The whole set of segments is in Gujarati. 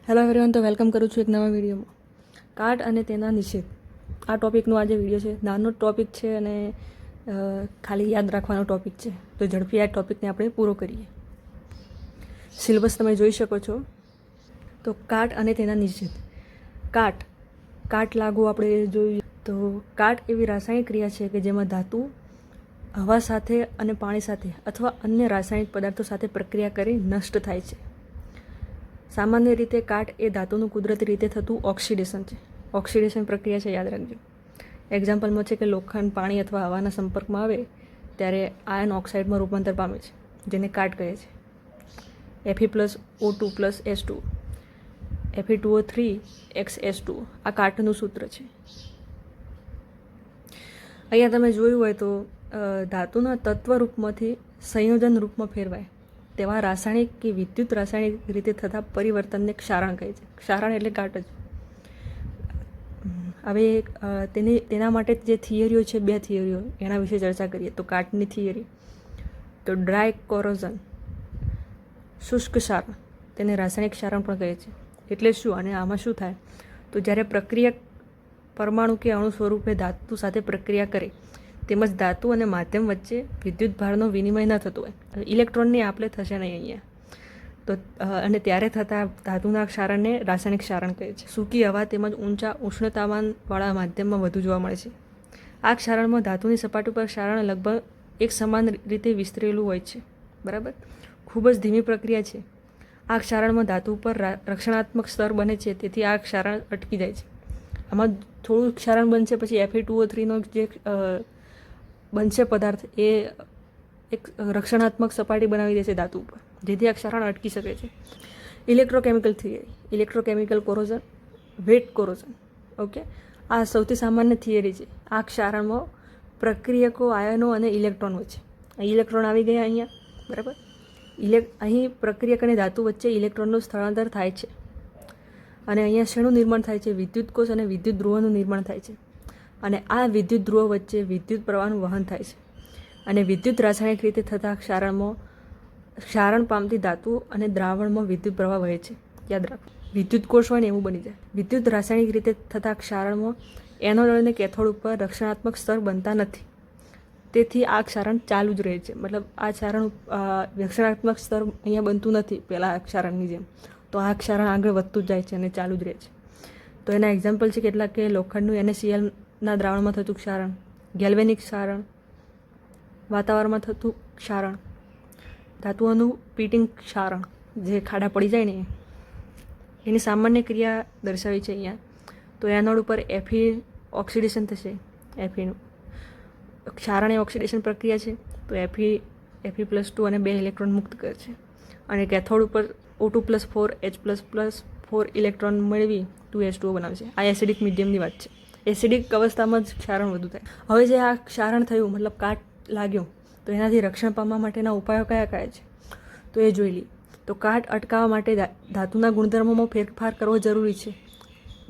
હેલો એવરીવન, તો વેલકમ કરું છું એક નવા વિડીયોમાં. કાટ અને તેના નિષેધ, આ ટૉપિકનો આજે વિડીયો છે. નાનો ટૉપિક છે અને ખાલી યાદ રાખવાનો ટૉપિક છે, તો ઝડપી આ ટૉપિકને આપણે પૂરો કરીએ. સિલેબસ તમે જોઈ શકો છો. તો કાટ અને તેના નિષેધ. કાટ લાગુ આપણે જોઈએ તો કાટ એવી રાસાયણિક ક્રિયા છે કે જેમાં ધાતુ હવા સાથે અને પાણી સાથે અથવા અન્ય રાસાયણિક પદાર્થો સાથે પ્રક્રિયા કરી નષ્ટ થાય છે. સામાન્ય રીતે કાટ એ ધાતુનું કુદરતી રીતે થતું ઓક્સિડેશન છે. ઓક્સિડેશન પ્રક્રિયા છે, યાદ રાખજો. એક્ઝામ્પલમાં છે કે લોખંડ પાણી અથવા હવાના સંપર્કમાં આવે ત્યારે આયન ઓક્સાઇડમાં રૂપાંતર પામે છે, જેને કાટ કહે છે. Fe+O2+S2 Fe2O3X આ કાટનું સૂત્ર છે. અહીંયા તમે જોયું હોય તો ધાતુના તત્વ રૂપમાંથી સંયોજન રૂપમાં ફેરવાય તેવા રાસાયણિક કે વિદ્યુત રાસાયણિક રીતે થતા પરિવર્તનને ક્ષારણ કહે છે. ક્ષારણ એટલે કાટ જ. હવે તેના માટે જે થિયરીઓ છે, 2 થિયરીઓ, એના વિશે ચર્ચા કરીએ. તો કાટની થિયરી, તો ડ્રાય કોરોઝન, શુષ્ક ક્ષારણ, તેને રાસાયણિક ક્ષારણ પણ કહે છે. એટલે શું અને આમાં શું થાય? તો જ્યારે પ્રક્રિયા પરમાણુ કે અણુ સ્વરૂપે ધાતુ સાથે પ્રક્રિયા કરે તેમજ ધાતુ અને માધ્યમ વચ્ચે વિદ્યુત ભારનો વિનિમય ન થતો હોય, ઇલેક્ટ્રોનની આપલે થશે નહીં અહીંયા, તો અને ત્યારે થતા ધાતુના ક્ષારણને રાસાયણિક ક્ષારણ કહે છે. સૂકી હવા તેમજ ઊંચા ઉષ્ણતામાનવાળા માધ્યમમાં વધુ જોવા મળે છે. આ ક્ષારણમાં ધાતુની સપાટી પર ક્ષારણ લગભગ એક સમાન રીતે વિસ્તરેલું હોય છે. બરાબર, ખૂબ જ ધીમી પ્રક્રિયા છે. આ ક્ષારણમાં ધાતુ પર રક્ષણાત્મક સ્તર બને છે, તેથી આ ક્ષારણ અટકી જાય છે. આમાં થોડું ક્ષારણ બનશે, પછી Fe2O3નો જે બનશે પદાર્થ, એ એક રક્ષણાત્મક સપાટી બનાવી દેશે ધાતુ ઉપર, જેથી આ ક્ષારણ અટકી શકે છે. Electrochemical theory, electrochemical corrosion, wet corrosion. Okay, આ સૌથી સામાન્ય થિયરી છે. આ ક્ષારણમાં પ્રક્રિયકો આયનો અને ઇલેક્ટ્રોન વચ્ચે, ઇલેક્ટ્રોન આવી ગયા અહીંયા. બરાબર, અહીં પ્રક્રિયક અને ધાતુ વચ્ચે ઇલેક્ટ્રોનનું સ્થળાંતર થાય છે. અને અહીંયા શેનું નિર્માણ થાય છે? વિદ્યુત કોષ અને વિદ્યુત ધ્રુવોનું નિર્માણ થાય છે. અને આ વિદ્યુત ધ્રુવો વચ્ચે વિદ્યુત પ્રવાહનું વહન થાય છે. અને વિદ્યુત રાસાયણિક રીતે થતા ક્ષારણ પામતી ધાતુ અને દ્રાવણમાં વિદ્યુત પ્રવાહ વહે છે. યાદ રાખો, વિદ્યુત કોષ હોય ને એવું બની જાય. વિદ્યુત રાસાયણિક રીતે થતા ક્ષારણમાં એનોડ અને કેથોડ ઉપર રક્ષણાત્મક સ્તર બનતા નથી, તેથી આ ક્ષારણ ચાલુ જ રહે છે. મતલબ આ ક્ષારણ રક્ષણાત્મક સ્તર અહીંયા બનતું નથી પહેલાં આ ક્ષારણની જેમ, તો આ ક્ષારણ આગળ વધતું જ જાય છે અને ચાલુ જ રહે છે. તો એના એક્ઝામ્પલ છે કેટલાક કે લોખંડનું NaClના દ્રાવણમાં થતું ક્ષારણ, ગેલ્વેનિક ક્ષારણ, વાતાવરણમાં થતું ક્ષારણ, ધાતુઓનું પીટિંગ ક્ષારણ, જે ખાડા પડી જાય ને એની સામાન્ય ક્રિયા દર્શાવી છે અહીંયા. તો એનોડ ઉપર Fe ઓક્સિડેશન થશે. Feનું ક્ષારણ એ ઓક્સિડેશન પ્રક્રિયા છે, તો Fe+2 અને 2 ઇલેક્ટ્રોન મુક્ત કરે છે. અને કેથોડ ઉપર O2+4H+4 ઇલેક્ટ્રોન મેળવી 2H2O બનાવશે. આ એસિડિક મીડિયમની વાત છે. એસિડિક અવસ્થામાં જ ક્ષારણ વધુ થાય. હવે જે આ ક્ષારણ થયું, મતલબ કાટ લાગ્યો, તો એનાથી રક્ષણ પામવા માટેના ઉપાયો કયા કયા છે તો એ જોઈ લઈએ. તો કાટ અટકાવવા માટે ધાતુના ગુણધર્મોમાં ફેરફાર કરવો જરૂરી છે,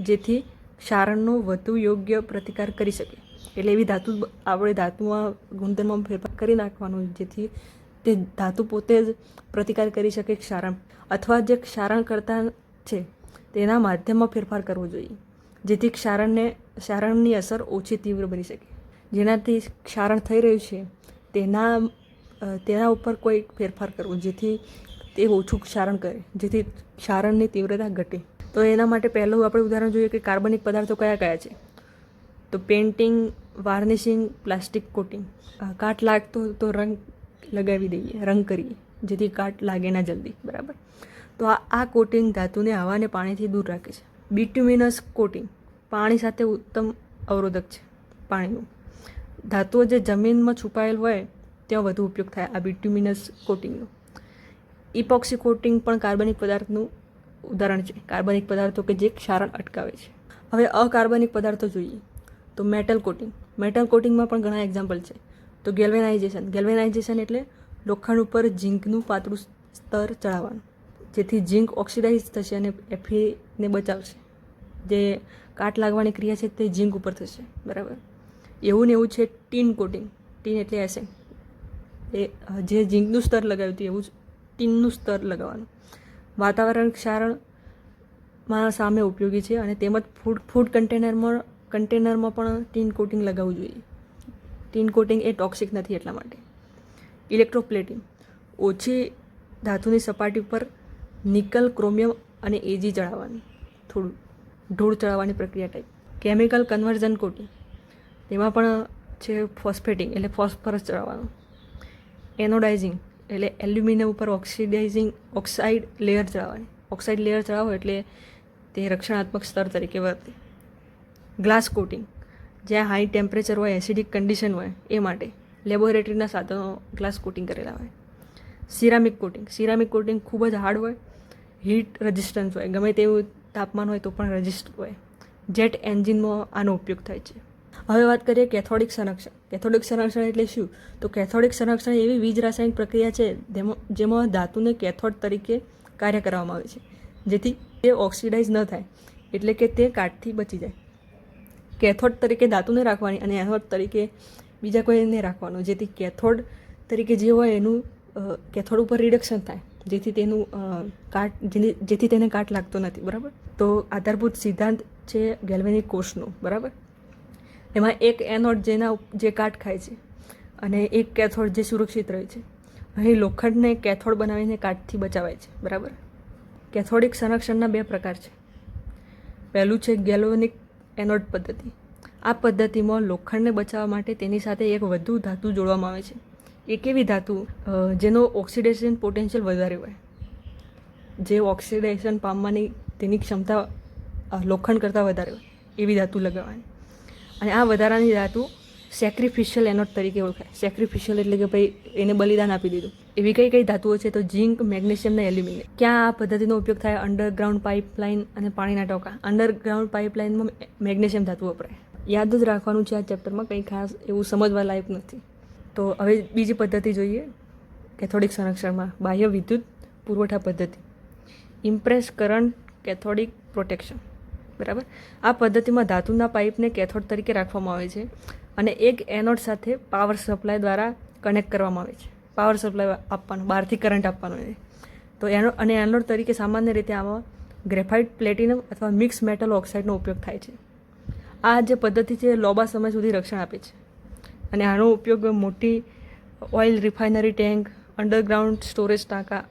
જેથી ક્ષારણનો વધુ યોગ્ય પ્રતિકાર કરી શકે. એટલે એવી આપણે ધાતુમાં ગુણધર્મોમાં ફેરફાર કરી નાખવાનું, જેથી તે ધાતુ પોતે જ પ્રતિકાર કરી શકે ક્ષારણ, અથવા જે ક્ષારણ કરતા છે તેના માધ્યમમાં ફેરફાર કરવો જોઈએ, જેથી ક્ષારણની અસર ઓછી તીવ્ર બની શકે. જેનાથી ક્ષારણ થઈ રહ્યું છે તેના ઉપર કોઈ ફેરફાર કરવો, જેથી તે ઓછું ક્ષારણ કરે, જેથી ક્ષારણની તીવ્રતા ઘટે. તો એના માટે પહેલું આપણે ઉદાહરણ જોઈએ કે કાર્બનિક પદાર્થો કયા કયા છે. તો પેઇન્ટિંગ, વાર્નિશિંગ, પ્લાસ્ટિક કોટિંગ. કાટ લાગતો તો રંગ લગાવી દઈએ, રંગ કરીએ, જેથી કાટ લાગે ના જલ્દી. બરાબર, તો આ કોટિંગ ધાતુને હવા અને પાણીથી દૂર રાખે છે. બિટ્યુમિનસ કોટિંગ, પાણી સાથે ઉત્તમ અવરોધક છે. પાણીનું ધાતુઓ જે જમીનમાં છુપાયેલ હોય ત્યાં વધુ ઉપયોગ થાય આ બિટ્યુમિનસ કોટિંગનો. ઇપોક્સી કોટિંગ પણ કાર્બનિક પદાર્થનું ઉદાહરણ છે. કાર્બનિક પદાર્થો કે જે ક્ષારણ અટકાવે છે. હવે અકાર્બનિક પદાર્થો જોઈએ તો મેટલ કોટિંગ. મેટલ કોટિંગમાં પણ ઘણા એક્ઝામ્પલ છે. તો ગેલ્વેનાઇઝેશન એટલે લોખંડ ઉપર ઝીંકનું પાતળું સ્તર ચડાવવાનું, જેથી ઝીંક ઓક્સિડાઇઝ થશે અને Fe બચાવશે. જે કાટ લાગવાની ક્રિયા છે તે ઝીંક ઉપર થશે. બરાબર, એવું ને એવું છે ટીન કોટિંગ. ટીન એટલે એસેન, એ જે ઝીંકનું સ્તર લગાવ્યું હતું એવું જ ટીનનું સ્તર લગાવવાનું. વાતાવરણ ક્ષારણ માં સામે ઉપયોગી છે. અને તેમજ ફૂડ કન્ટેનરમાં પણ ટીન કોટિંગ લગાવવું જોઈએ. ટીન કોટિંગ એ ટોક્સિક નથી એટલા માટે. ઇલેક્ટ્રોપ્લેટિંગ, ઓછી ધાતુની સપાટી પર નિકલ, ક્રોમિયમ અને એજી ચડાવવાની, થોડું ઢોળ ચડાવવાની પ્રક્રિયા ટાઈપ. કેમિકલ કન્વર્ઝન કોટિંગ, તેમાં પણ છે ફોસ્ફેટિંગ એટલે ફોસ્ફરસ ચડાવવાનું. એનોડાઇઝિંગ એટલે એલ્યુમિનિયમ ઉપર ઓક્સાઇડ લેયર ચડાવવાની. ઓક્સાઇડ લેયર ચડાવો એટલે તે રક્ષણાત્મક સ્તર તરીકે વર્તે. ગ્લાસ કોટિંગ, જ્યાં હાઈ ટેમ્પરેચર હોય, એસિડિક કન્ડિશન હોય એ માટે લેબોરેટરીના સાધનો ગ્લાસ કોટિંગ કરેલા હોય. સિરામિક કોટિંગ, સિરામિક કોટિંગ ખૂબ જ હાર્ડ હોય, હીટ રેઝિસ્ટન્સ હોય, ગમે તેવું તાપમાન હોય તો પણ રેઝિસ્ટ હોય. જેટ એન્જિનમાં આનો ઉપયોગ થાય છે. હવે વાત કરીએ કેથોડિક સંરક્ષણ. કેથોડિક સંરક્ષણ એટલે શું? તો કેથોડિક સંરક્ષણ એવી વીજ રાસાયણિક પ્રક્રિયા છે જેમાં ધાતુને કેથોડ તરીકે કાર્ય કરવામાં આવે છે, જેથી તે ઓક્સિડાઇઝ ન થાય, એટલે કે તે કાટથી બચી જાય. કેથોડ તરીકે ધાતુને રાખવાની અને એનોડ તરીકે બીજા કોઈને રાખવાનું, જેથી કેથોડ તરીકે જે હોય એનું કેથોડ ઉપર રિડક્શન થાય, જેથી તેને કાટ લાગતો નથી. બરાબર. તો આધારભૂત સિદ્ધાંત છે ગેલ્વેનિક કોષનો. બરાબર. એમાં એક એનોડ જે કાટ ખાય છે અને એક કેથોડ જે સુરક્ષિત રહે છે. અહીં લોખંડને કેથોડ બનાવીને કાટથી બચાવાય છે. બરાબર. કેથોડિક સંરક્ષણના 2 પ્રકાર છે. પહેલું છે ગેલ્વેનિક એનોડ પદ્ધતિ. આ પદ્ધતિમાં લોખંડને બચાવવા માટે તેની સાથે એક વધુ ધાતુ જોડવામાં આવે છે. એક એવી ધાતુ જેનો ઓક્સિડેશન પોટેન્શિયલ વધારે હોય, જે ઓક્સિડેશન પામવાની તેની ક્ષમતા લોખંડ કરતાં વધારે હોય એવી ધાતુ લગાવવાની. અને આ વધારાની ધાતુ સેક્રિફિશિયલ એનોડ તરીકે ઓળખાય. સેક્રિફિશિયલ એટલે કે ભાઈ એને બલિદાન આપી દીધું. એવી કઈ ધાતુઓ છે? તો ઝિંક, મેગ્નેશિયમ અને એલ્યુમિનિયમ. ક્યાં આ પદ્ધતિનો ઉપયોગ થાય? અંડરગ્રાઉન્ડ પાઇપલાઇન અને પાણીના ટાંકા. અંડરગ્રાઉન્ડ પાઇપલાઇનમાં મેગ્નેશિયમ ધાતુ વપરાય. યાદ જ રાખવાનું છે આ ચેપ્ટરમાં, કંઈ ખાસ એવું સમજવા લાયક નથી. તો હવે બીજી પદ્ધતિ જોઈએ કેથોડિક સંરક્ષણમાં. બાહ્ય વિદ્યુત પુરવઠા પદ્ધતિ. Impress current cathodic protection. બરાબર. આ પદ્ધતિમાં ધાતુના પાઇપને કેથોડ તરીકે રાખવામાં આવે છે અને એક એનોડ સાથે પાવર સપ્લાય દ્વારા કનેક્ટ કરવામાં આવે છે. પાવર સપ્લાય આપવાનો, બહારથી કરંટ આપવાનો છે. તો એનોડ તરીકે સામાન્ય રીતે આમાં ગ્રેફાઇટ, પ્લેટિનમ અથવા મિક્સ મેટલ ઓક્સાઇડનો ઉપયોગ થાય છે. આ જે પદ્ધતિ છે લાંબા સમય સુધી રક્ષણ આપે છે અને આનો ઉપયોગ મોટી oil refinery tank, underground storage ટાંકા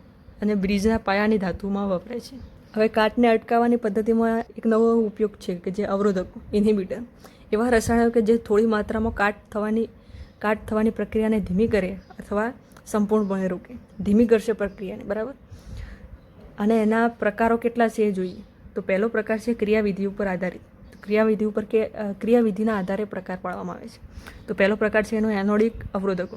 અને બ્રિજના પાયાની ધાતુમાં વપરાય છે. હવે કાટને અટકાવવાની પદ્ધતિમાં એક નવો ઉપયોગ છે કે જે અવરોધકો, ઇન્હિબિટર. એવા રસાયણો કે જે થોડી માત્રામાં કાટ થવાની પ્રક્રિયાને ધીમી કરે અથવા સંપૂર્ણપણે રોકે. ધીમી કરશે પ્રક્રિયાને. બરાબર. અને એના પ્રકારો કેટલા છે એ જોઈએ. તો પહેલો પ્રકાર છે ક્રિયાવિધિ ઉપર આધારિત. ક્રિયાવિધિના આધારે પ્રકાર પાડવામાં આવે છે. તો પહેલો પ્રકાર છે એનો એનોડિક અવરોધકો.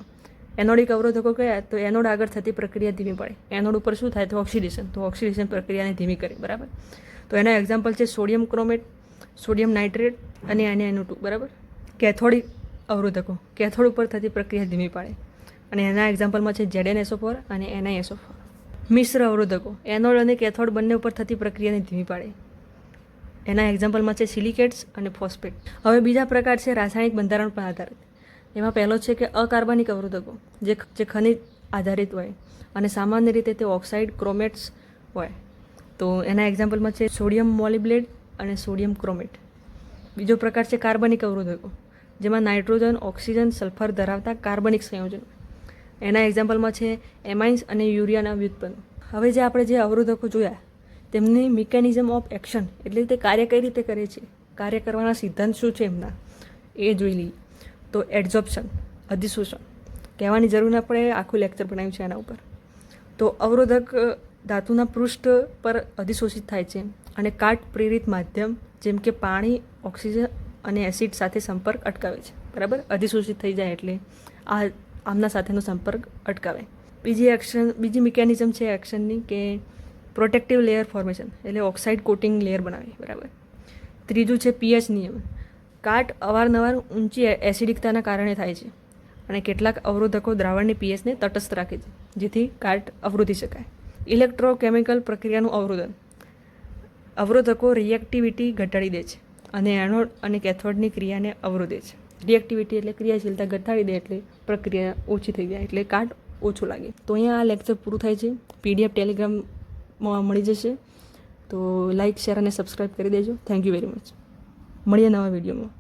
એનોડિક અવરોધકો કયા? તો એનોડ આગળ થતી પ્રક્રિયા ધીમી પડે. એનોડ ઉપર શું થાય? તો ઓક્સિડેશન. તો ઓક્સિડેશન પ્રક્રિયાને ધીમી કરે. બરાબર. તો એના એક્ઝામ્પલ છે સોડિયમ ક્રોમેટ, સોડિયમ નાઇટ્રેટ અને NaNO2. બરાબર. કેથોડિક અવરોધકો કેથોડ ઉપર થતી પ્રક્રિયા ધીમી પાડે અને એના એક્ઝામ્પલમાં છે ZnSO4 અને NiSO4. મિશ્ર અવરોધકો એનોડ અને કેથોડ બંને ઉપર થતી પ્રક્રિયાને ધીમી પાડે. એના એક્ઝામ્પલમાં છે સિલિકેટ્સ અને ફોસ્ફેટ. હવે બીજા પ્રકાર છે રાસાયણિક બંધારણ પર આધારિત. એમાં પહેલો છે કે અકાર્બનિક અવરોધકો જે ખનિજ આધારિત હોય અને સામાન્ય રીતે તે ઓક્સાઇડ, ક્રોમેટ્સ હોય. તો એના એક્ઝામ્પલમાં છે સોડિયમ મોલિબ્ડેટ અને સોડિયમ ક્રોમેટ. બીજો પ્રકાર છે કાર્બનિક અવરોધકો, જેમાં નાઇટ્રોજન, ઓક્સિજન, સલ્ફર ધરાવતા કાર્બનિક સંયોજન. એના એક્ઝામ્પલમાં છે એમાઇન્સ અને યુરિયાના વ્યુત્પન્નો. હવે જે આપણે જે અવરોધકો જોયા તેમની મિકેનિઝમ ઓફ એક્શન એટલે તે કાર્ય કઈ રીતે કરે છે, કાર્ય કરવાના સિદ્ધાંત શું છે એમના, એ જોઈ લઈએ. તો એડઝોર્પ્શન, અધિશોષણ કહેવાની જરૂર ના પડે, આખું લેક્ચર બનાવ્યું છે એના ઉપર. તો અવરોધક ધાતુના પૃષ્ઠ પર અધિશોષિત થાય છે અને કાટ પ્રેરિત માધ્યમ જેમ કે પાણી, ઓક્સિજન અને એસિડ સાથે સંપર્ક અટકાવે છે. બરાબર. અધિશોષિત થઈ જાય એટલે આમના સાથેનો સંપર્ક અટકાવે. બીજી મિકેનિઝમ છે એક્શનની કે પ્રોટેક્ટિવ લેયર ફોર્મેશન એટલે ઓક્સાઇડ કોટિંગ લેયર બનાવે. બરાબર. ત્રીજું છે pH નિયમ. કાટ અવારનવાર ઊંચી એસિડિકતાના કારણે થાય છે અને કેટલાક અવરોધકો દ્રાવણની pHને તટસ્થ રાખે છે જેથી કાટ અવરોધી શકાય. ઇલેક્ટ્રોકેમિકલ પ્રક્રિયાનું અવરોધન. અવરોધકો રિએક્ટિવિટી ઘટાડી દે છે અને એનોડ અને કેથોડની ક્રિયાને અવરોધે છે. રિએક્ટિવિટી એટલે ક્રિયાશીલતા ઘટાડી દે એટલે પ્રક્રિયા ઓછી થઈ જાય એટલે કાટ ઓછું લાગે. તો અહીંયા આ લેક્ચર પૂરું થાય છે. PDF ટેલિગ્રામમાં મળી જશે. તો લાઇક શેર અને સબસ્ક્રાઈબ કરી દેજો. Thank you very much. મળીએ નવા વિડીયોમાં.